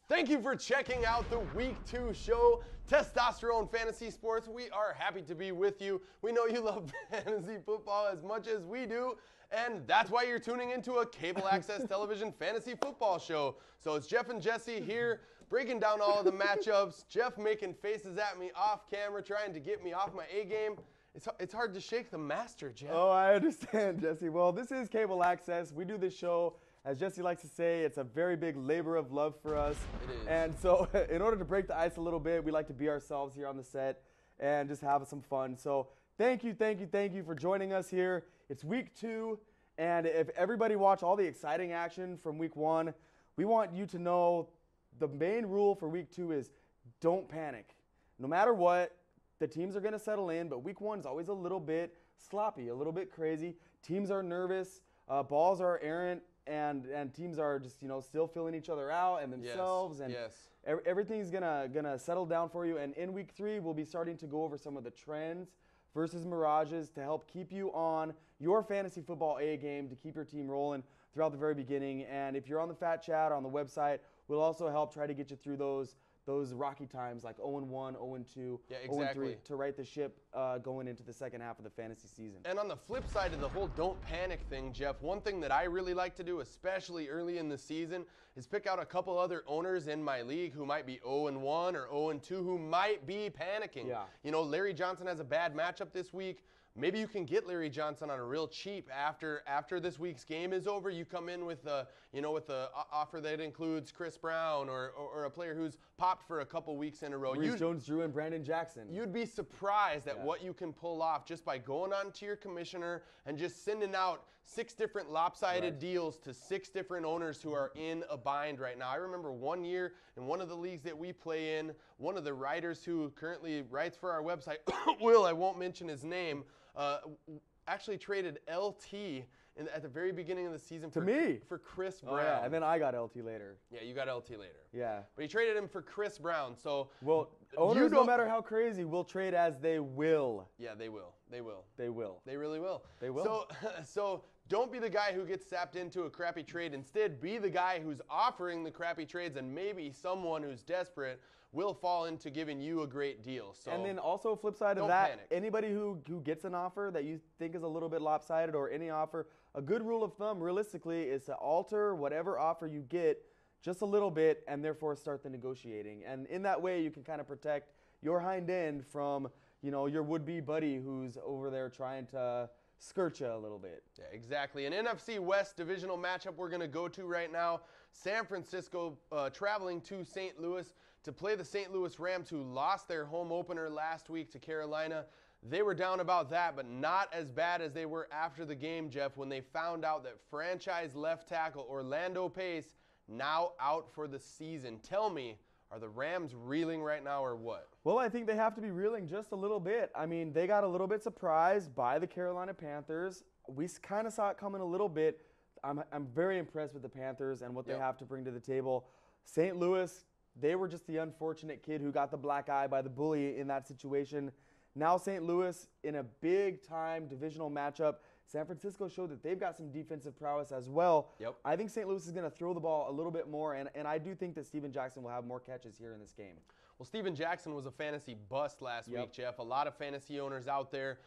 Thank you for checking out the Week 2 show, Testosterone Fantasy Sports. We are happy to be with you. We know you love fantasy football as much as we do, and that's why you're tuning into a cable access television fantasy football show. So it's Jeff and Jesse here breaking down all of the matchups. Jeff making faces at me off camera, trying to get me off my A game. It's hard to shake the master, Jeff. Oh, I understand, Jesse. Well, this is cable access. We do this show. As Jesse likes to say, it's a very big labor of love for us. It is. And so in order to break the ice a little bit, we like to be ourselves here on the set and just have some fun. So thank you for joining us here. It's week 2, and if everybody watched all the exciting action from week 1, we want you to know the main rule for week 2 is don't panic. No matter what, the teams are going to settle in, but week 1 is always a little bit sloppy, a little bit crazy. Teams are nervous, balls are errant, and teams are just, still filling each other out and themselves. Everything's gonna settle down for you. And in week 3, we'll be starting to go over some of the trends versus mirages to help keep you on your fantasy football A game, to keep your team rolling throughout the very beginning. And if you're on the Fat Chat or on the website, we'll also help try to get you through those rocky times like 0-1, 0-2, 0-3 to right the ship going into the second half of the fantasy season. And on the flip side of the whole don't panic thing, Jeff, one thing that I really like to do, especially early in the season, is pick out a couple other owners in my league who might be 0-1 or 0-2 who might be panicking. Yeah. Larry Johnson has a bad matchup this week. Maybe you can get Larry Johnson on a real cheap after this week's game is over. You come in with the offer that includes Chris Brown or a player who's popped for a couple weeks in a row. Reese Jones-Drew and Brandon Jackson. You'd be surprised at what you can pull off just by going on to your commissioner and just sending out 6 different lopsided deals to 6 different owners who are in a bind right now. I remember one year in one of the leagues that we play in, one of the writers who currently writes for our website, I won't mention his name, actually traded LT at the very beginning of the season for Chris Brown. Oh, yeah, and then I got LT later. Yeah, you got LT later. Yeah. But he traded him for Chris Brown. So owners, no matter how crazy, will trade as they will. Yeah, they will. They will. They will. They really will. They will. So don't be the guy who gets sapped into a crappy trade. Instead, be the guy who's offering the crappy trades, and maybe someone who's desperate will fall into giving you a great deal. So and then also flip side of that, anybody who gets an offer that you think is a little bit lopsided or any offer, a good rule of thumb realistically is to alter whatever offer you get just a little bit and therefore start the negotiating. And in that way, you can kind of protect your hind end from, your would-be buddy who's over there trying to skirt you a little bit. Yeah, exactly. An NFC West divisional matchup we're going to go to right now. San Francisco traveling to St. Louis to play the St. Louis Rams, who lost their home opener last week to Carolina. They were down about that, but not as bad as they were after the game, Jeff, when they found out that franchise left tackle Orlando Pace now out for the season. Tell me, are the Rams reeling right now or what? Well, I think they have to be reeling just a little bit. I mean, they got a little bit surprised by the Carolina Panthers. We kind of saw it coming a little bit. I'm very impressed with the Panthers and what they have to bring to the table. St. Louis, they were just the unfortunate kid who got the black eye by the bully in that situation. Now St. Louis in a big-time divisional matchup. San Francisco showed that they've got some defensive prowess as well. Yep. I think St. Louis is going to throw the ball a little bit more, and I do think that Steven Jackson will have more catches here in this game. Well, Steven Jackson was a fantasy bust last week, Jeff. A lot of fantasy owners out there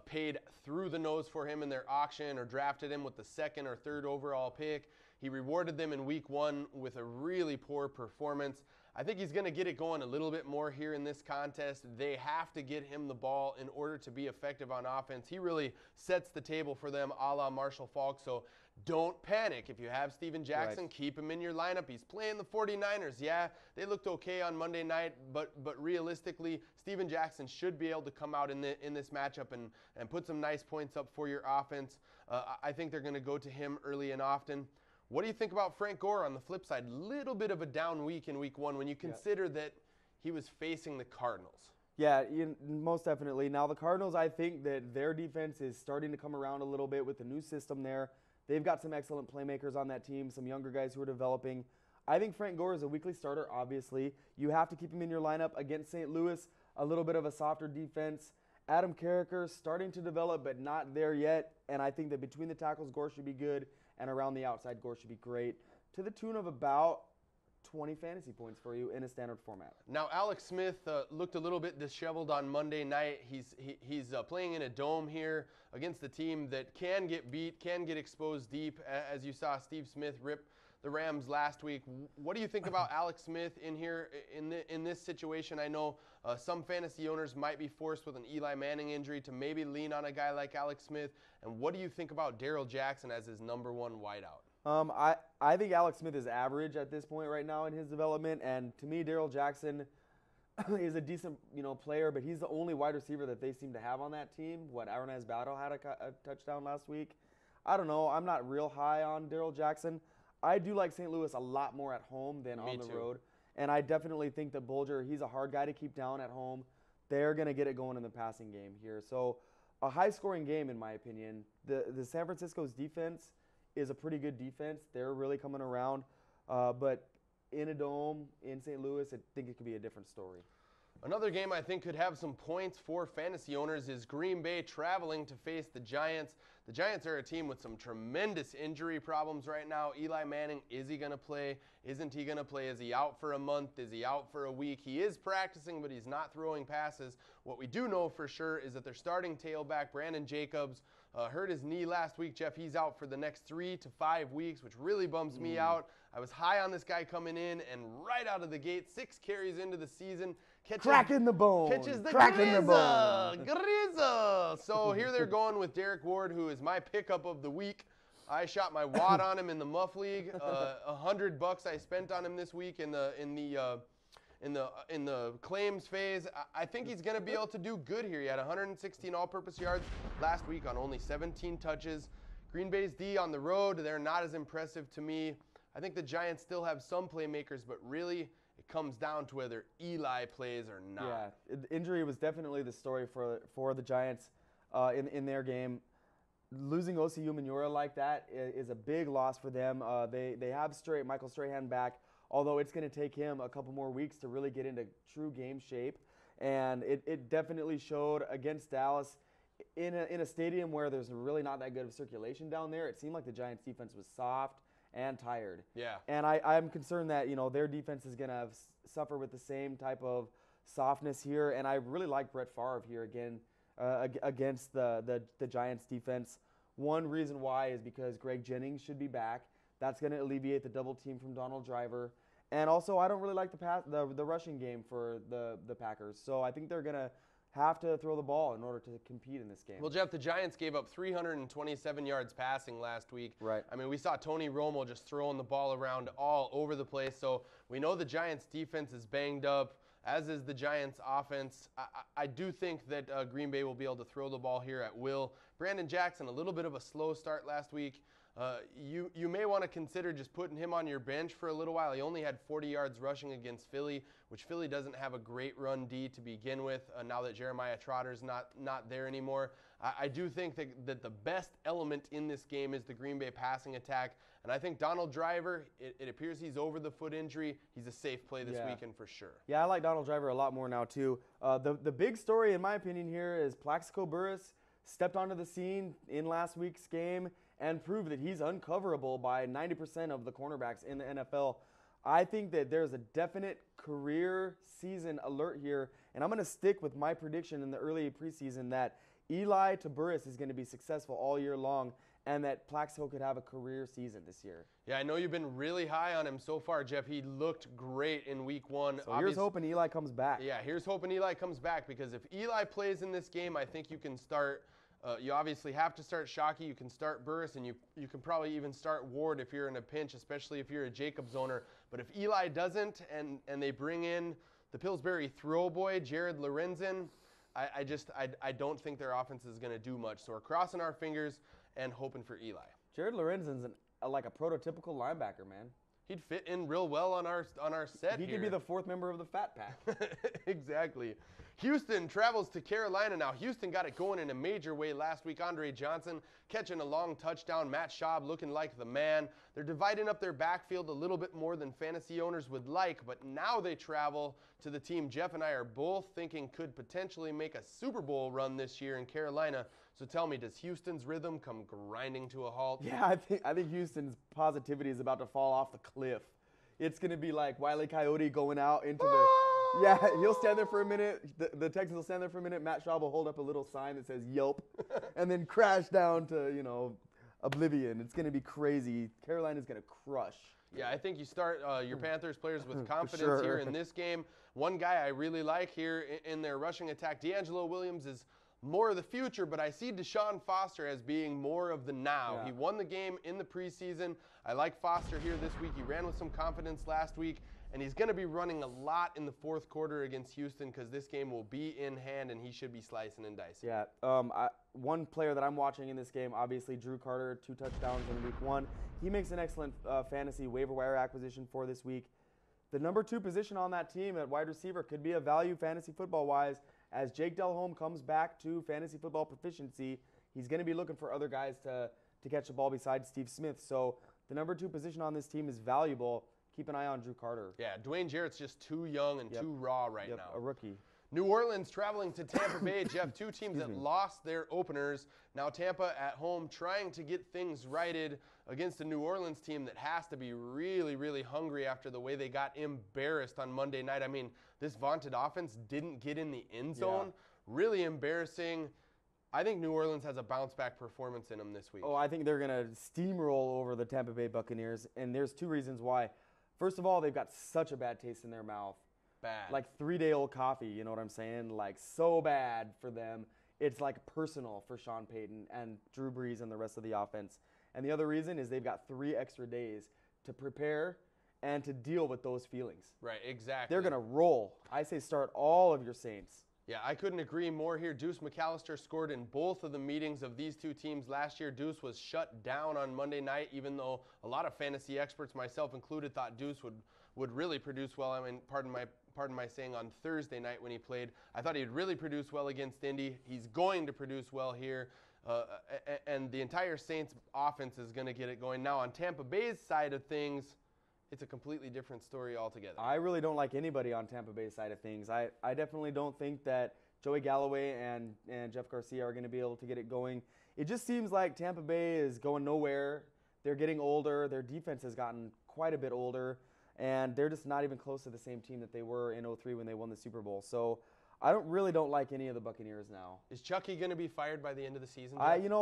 paid through the nose for him in their auction or drafted him with the 2nd or 3rd overall pick. He rewarded them in week 1 with a really poor performance. I think he's going to get it going a little bit more here in this contest. They have to get him the ball in order to be effective on offense. He really sets the table for them, a la Marshall Faulk. So don't panic. If you have Steven Jackson, keep him in your lineup. He's playing the 49ers. Yeah, they looked okay on Monday night, but realistically, Steven Jackson should be able to come out in this matchup and put some nice points up for your offense. I think they're going to go to him early and often. What do you think about Frank Gore on the flip side? Little bit of a down week in week 1 when you consider that he was facing the Cardinals. Yeah, most definitely. Now the Cardinals, I think that their defense is starting to come around a little bit with the new system there. They've got some excellent playmakers on that team, some younger guys who are developing. I think Frank Gore is a weekly starter, obviously. You have to keep him in your lineup against St. Louis, a little bit of a softer defense. Adam Carricker starting to develop, but not there yet. And I think that between the tackles, Gore should be good, and around the outside, Gore should be great. To the tune of about 20 fantasy points for you in a standard format. Now, Alex Smith looked a little bit disheveled on Monday night. He's playing in a dome here against a team that can get beat, can get exposed deep, as you saw Steve Smith rip the Rams last week. What do you think about Alex Smith in here in this situation? I know some fantasy owners might be forced with an Eli Manning injury to maybe lean on a guy like Alex Smith. And what do you think about Darrell Jackson as his number one wideout? I think Alex Smith is average at this point right now in his development, and to me, Darrell Jackson is a decent player, but he's the only wide receiver that they seem to have on that team. Arnaz Battle had a touchdown last week. I don't know. I'm not real high on Darrell Jackson. I do like St. Louis a lot more at home than on the road, and I definitely think that Bulger, he's a hard guy to keep down at home. They're going to get it going in the passing game here. So a high-scoring game, in my opinion. The San Francisco's defense is a pretty good defense. They're really coming around. But in a dome in St. Louis, I think it could be a different story. Another game I think could have some points for fantasy owners is Green Bay traveling to face the Giants. The Giants are a team with some tremendous injury problems right now. Eli Manning, is he going to play? Isn't he going to play? Is he out for a month? Is he out for a week? He is practicing, but he's not throwing passes. What we do know for sure is that their starting tailback, Brandon Jacobs, hurt his knee last week. Jeff, he's out for the next 3 to 5 weeks, which really bums me out. I was high on this guy coming in, and right out of the gate, 6 carries into the season, cracking the bone. Catches the cracking the bone. So here they're going with Derek Ward, who is my pickup of the week. I shot my wad on him in the Muff League. $100 I spent on him this week in the claims phase. I think he's going to be able to do good here. He had 116 all-purpose yards last week on only 17 touches. Green Bay's D on the road, they're not as impressive to me. I think the Giants still have some playmakers, but really it comes down to whether Eli plays or not. Yeah, injury was definitely the story for the Giants in their game. Losing Osi Umenyiora like that is a big loss for them. They have Michael Strahan back, although it's going to take him a couple more weeks to really get into true game shape. And it definitely showed against Dallas in a stadium where there's really not that good of circulation down there. It seemed like the Giants' defense was soft and tired. Yeah. And I'm concerned that their defense is going to suffer with the same type of softness here. And I really like Brett Favre here again against the Giants' defense. One reason why is because Greg Jennings should be back. That's going to alleviate the double team from Donald Driver. And also, I don't really like the rushing game for the Packers. So I think they're going to have to throw the ball in order to compete in this game. Well, Jeff, the Giants gave up 327 yards passing last week. Right. I mean, we saw Tony Romo just throwing the ball around all over the place. So we know the Giants' defense is banged up, as is the Giants' offense. I do think that Green Bay will be able to throw the ball here at will. Brandon Jackson, a little bit of a slow start last week. You may want to consider just putting him on your bench for a little while. He only had 40 yards rushing against Philly, which Philly doesn't have a great run D to begin with now that Jeremiah Trotter's not there anymore. I do think that the best element in this game is the Green Bay passing attack. And I think Donald Driver, it appears he's over the foot injury. He's a safe play this weekend for sure. Yeah, I like Donald Driver a lot more now too. The big story in my opinion here is Plaxico Burress stepped onto the scene in last week's game and proved that he's uncoverable by 90% of the cornerbacks in the NFL. I think that there's a definite career season alert here, and I'm going to stick with my prediction in the early preseason that Eli to Burress is going to be successful all year long, and that Plaxico could have a career season this year. Yeah, I know you've been really high on him so far, Jeff. He looked great in week 1. So here's hoping Eli comes back. Yeah, here's hoping Eli comes back, because if Eli plays in this game, I think you can start you obviously have to start Shockey. You can start Burress, and you can probably even start Ward if you're in a pinch, especially if you're a Jacobs owner. But if Eli doesn't, and they bring in the Pillsbury throw boy, Jared Lorenzen, I don't think their offense is going to do much. So we're crossing our fingers and hoping for Eli. Jared Lorenzen's like a prototypical linebacker, man. He'd fit in real well on our set He here. could be the 4th member of the Fat Pack. Exactly. Houston travels to Carolina now. Houston got it going in a major way last week. Andre Johnson catching a long touchdown. Matt Schaub looking like the man. They're dividing up their backfield a little bit more than fantasy owners would like, but now they travel to the team Jeff and I are both thinking could potentially make a Super Bowl run this year in Carolina. So tell me, does Houston's rhythm come grinding to a halt? Yeah, I think Houston's positivity is about to fall off the cliff. it's going to be like Wile E. Coyote going out into the – yeah, he'll stand there for a minute. The Texans will stand there for a minute. Matt Schaub will hold up a little sign that says Yelp and then crash down to, oblivion. It's going to be crazy. Carolina's going to crush. Yeah, I think you start your Panthers players with confidence here in this game. One guy I really like here in their rushing attack, D'Angelo Williams, is more of the future, but I see Deshaun Foster as being more of the now. Yeah. He won the game in the preseason. I like Foster here this week. He ran with some confidence last week, and he's going to be running a lot in the fourth quarter against Houston because this game will be in hand, and he should be slicing and dicing. Yeah. One player that I'm watching in this game, obviously Drew Carter, 2 touchdowns in week 1. He makes an excellent fantasy waiver wire acquisition for this week. The number 2 position on that team at wide receiver could be a value fantasy football-wise. As Jake Delhomme comes back to fantasy football proficiency, he's going to be looking for other guys to catch the ball besides Steve Smith. So the number 2 position on this team is valuable. Keep an eye on Drew Carter. Yeah, Dwayne Jarrett's just too young and too raw right now. A rookie. New Orleans traveling to Tampa Bay. Jeff, 2 teams that lost their openers. Now Tampa at home trying to get things righted against a New Orleans team that has to be really, really hungry after the way they got embarrassed on Monday night. I mean, this vaunted offense didn't get in the end zone. Yeah. Really embarrassing. I think New Orleans has a bounce-back performance in them this week. Oh, I think they're going to steamroll over the Tampa Bay Buccaneers, and there's 2 reasons why. First of all, they've got such a bad taste in their mouth. Bad. Like 3-day-old coffee, you know what I'm saying? Like so bad for them. It's like personal for Sean Payton and Drew Brees and the rest of the offense. And the other reason is they've got 3 extra days to prepare and to deal with those feelings. Right, exactly. They're going to roll. I say start all of your Saints. Yeah, I couldn't agree more here. Deuce McAllister scored in both of the meetings of these 2 teams last year. Deuce was shut down on Monday night, even though a lot of fantasy experts, myself included, thought Deuce would really produce well. I mean, pardon my saying, on Thursday night when he played. I thought he'd really produce well against Indy. He's going to produce well here. And the entire Saints offense is going to get it going. Now, on Tampa Bay's side of things, it's a completely different story altogether. I really don't like anybody on Tampa Bay's side of things. I definitely don't think that Joey Galloway and Jeff Garcia are going to be able to get it going. It just seems like Tampa Bay is going nowhere. They're getting older. Their defense has gotten quite a bit older. And they're just not even close to the same team that they were in 2003 when they won the Super Bowl. So I really don't like any of the Buccaneers now. Is Chucky going to be fired by the end of the season?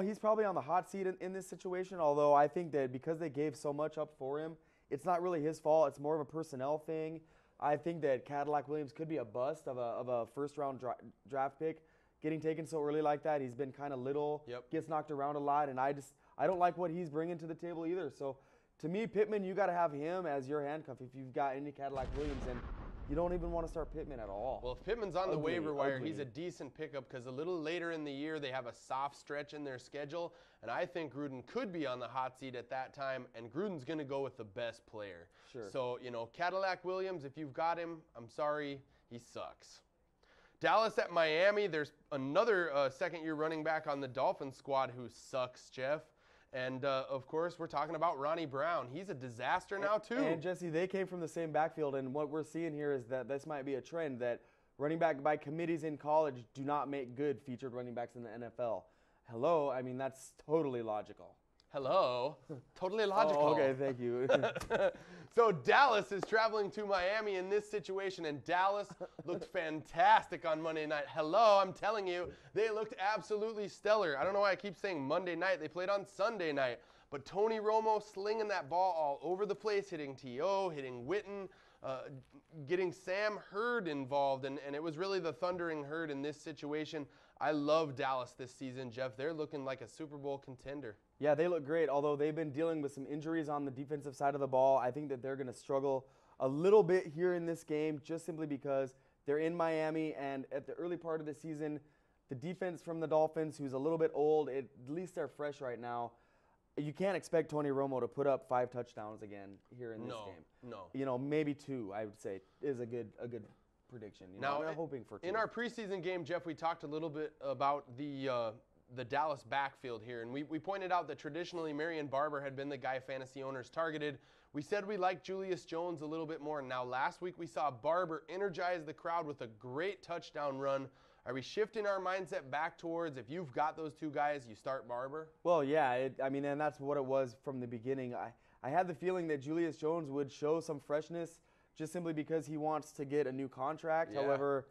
He's probably on the hot seat in this situation, although I think that because they gave so much up for him, it's not really his fault. It's more of a personnel thing. I think that Cadillac Williams could be a bust of a first-round draft pick getting taken so early like that. He's been kind of little, gets knocked around a lot, and I don't like what he's bringing to the table either. So to me, Pittman, you got to have him as your handcuff if you've got any Cadillac Williams, and you don't even want to start Pittman at all. Well, if Pittman's on the waiver wire, he's a decent pickup because a little later in the year they have a soft stretch in their schedule, and I think Gruden could be on the hot seat at that time, and Gruden's going to go with the best player. Sure. So, Cadillac Williams, if you've got him, I'm sorry, he sucks. Dallas at Miami, there's another second-year running back on the Dolphins squad who sucks, Jeff. And, of course, we're talking about Ronnie Brown. He's a disaster now, too. And, Jesse, they came from the same backfield, and what we're seeing here is that this might be a trend that running back by committees in college do not make good featured running backs in the NFL. Hello? I mean, that's totally logical. Hello? Totally logical. Oh, okay, thank you. So Dallas is traveling to Miami in this situation, and Dallas looked fantastic on Monday night. Hello, I'm telling you, they looked absolutely stellar. I don't know why I keep saying Monday night. They played on Sunday night. But Tony Romo slinging that ball all over the place, hitting T.O., hitting Witten, getting Sam Hurd involved, and it was really the thundering herd in this situation. I love Dallas this season, Jeff. They're looking like a Super Bowl contender. Yeah, they look great, although they've been dealing with some injuries on the defensive side of the ball. I think that they're going to struggle a little bit here in this game just simply because they're in Miami, and at the early part of the season, the defense from the Dolphins, who's a little bit old, at least they're fresh right now. You can't expect Tony Romo to put up 5 touchdowns again here in this game. No. Maybe 2, I would say, is a good prediction. Now, I'm hoping for 2. In our preseason game, Jeff, we talked a little bit about the Dallas backfield here, and we pointed out that traditionally Marion Barber had been the guy fantasy owners targeted. We said we liked Julius Jones a little bit more. Now, last week we saw Barber energize the crowd with a great touchdown run. Are we shifting our mindset back towards if you've got those 2 guys, you start Barber? Well, yeah. And that's what it was from the beginning. I had the feeling that Julius Jones would show some freshness just simply because he wants to get a new contract. Yeah. However,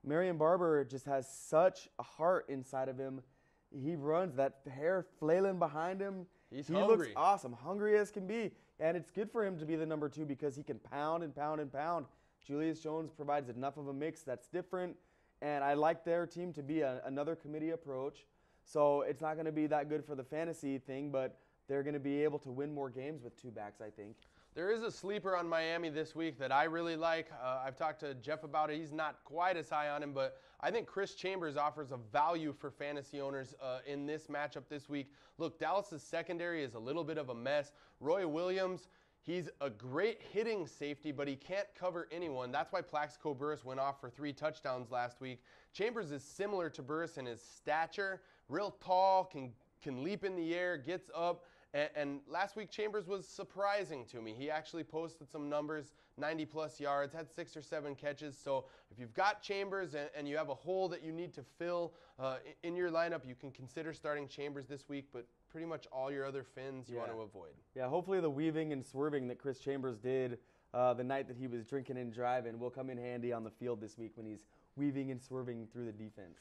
Marion Barber just has such a heart inside of him. He runs, that hair flailing behind him. He hungry. Looks awesome, hungry as can be. And it's good for him to be the number 2 because he can pound and pound and pound. Julius Jones provides enough of a mix that's different. And I like their team to be another committee approach. So it's not going to be that good for the fantasy thing, but they're going to be able to win more games with 2 backs, I think. There is a sleeper on Miami this week that I really like. I've talked to Jeff about it. He's not quite as high on him, but I think Chris Chambers offers a value for fantasy owners in this matchup this week. Look, Dallas's secondary is a little bit of a mess. Roy Williams, he's a great hitting safety, but he can't cover anyone. That's why Plaxico Burress went off for 3 touchdowns last week. Chambers is similar to Burress in his stature, real tall, can leap in the air, gets up. And last week, Chambers was surprising to me. He actually posted some numbers, 90-plus yards, had 6 or 7 catches. So if you've got Chambers and you have a hole that you need to fill in your lineup, you can consider starting Chambers this week, but pretty much all your other fins you want to avoid. Yeah, hopefully the weaving and swerving that Chris Chambers did the night that he was drinking and driving will come in handy on the field this week when he's weaving and swerving through the defense.